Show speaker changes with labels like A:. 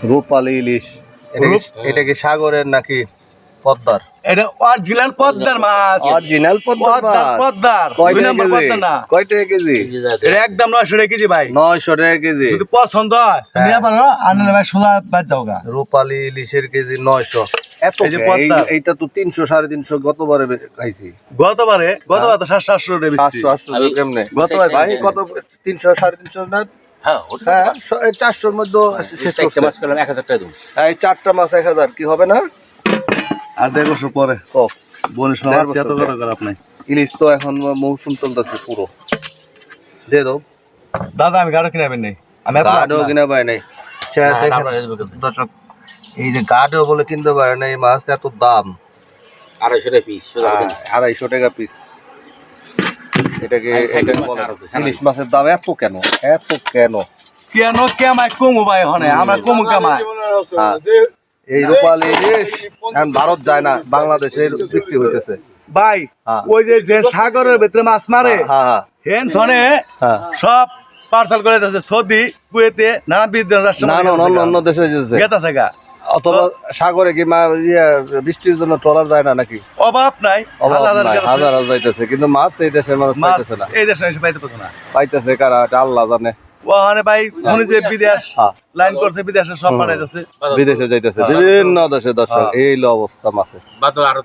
A: রূপালী ইলিশ। এটা কি সাগরের নাকি পদ্মার?
B: এটা অরিজিনাল পদ্মার মাছ।
A: অরিজিনাল পদ্মার মাছ।
B: পদ্মার 2 নম্বর পদ্মা না।
A: কয় টাকা কেজি?
B: এটা একদম 900 টাকা কেজি ভাই।
A: 900 টাকা কেজি।
B: যদি পছন্দ হয় তুমি পারো আনলে ভাই 16 বাদ যাওগা।
A: রূপালী ইলিশের কেজি 900। এত এইটা তো 300 350 গতবারে খাইছি।
B: গতবারে তো 700 টাকা বেশি।
A: 700 কেমনে?
B: গতবারে
A: ভাই কত 300 350 না?
C: হ্যাঁ,
A: 400 এর মধ্যে শেষ করতে
C: মাছ করলাম 1000 টাকা দেব।
A: এই 4টা মাছ 1000 কি হবে না?
B: আর 1.5 বছর পরে
A: ও
B: বনিস মাছ এত করে আপনি।
A: ইলিশ তো এখন মৌসুম চলতেছে পুরো। দে দাও
B: দাদা আমি গাড়ো কিনাবেন নাই। আমি এত
A: গাডও কিনা পাই নাই। দর্শক এই যে গাডও বলে কিনতে পারে না, এই মাছ এত দাম।
C: 250 টাকা পিস।
A: 250 টাকা পিস। এটাকে ইলিশ মাছের দাম এত কেন? এত কেন?
B: কেন কেমাই কমু ভাই হনে আমরা কমু কামাই।
A: এই রূপালী ইলিশ এখন ভারত যায় না, বাংলাদেশের বিক্রি হইতেছে
B: ভাই। ওই যে সাগরের ভিতরে মাছ মারে হেন ধনে সব পার্সেল করে দিতেছে সৌদি, কুয়েতে, নানা বিদেশ রাষ্ট্র,
A: অন্য দেশে হইতেছে
B: গেতাছে গা।
A: অথবা সাগরে কি বৃষ্টির জন্য ট্রলার যায় না নাকি?
B: অভাব নাই,
A: হাজার যাইতেছে, কিন্তু মাছ এই দেশের মানুষ পাইতেছে না।
B: এই দেশে এসে পাইতে পারছে না।
A: পাইতেছে কারা? এটা আল্লাহ জানে।
B: ওখানে ভাই উনি যে বিদেশ লাইন করছে, বিদেশে সব পাঠাইতেছে,
A: বিদেশে যাইতেছে বিভিন্ন দেশে। দর্শক এই অবস্থা মাছের।
C: বাদ আরো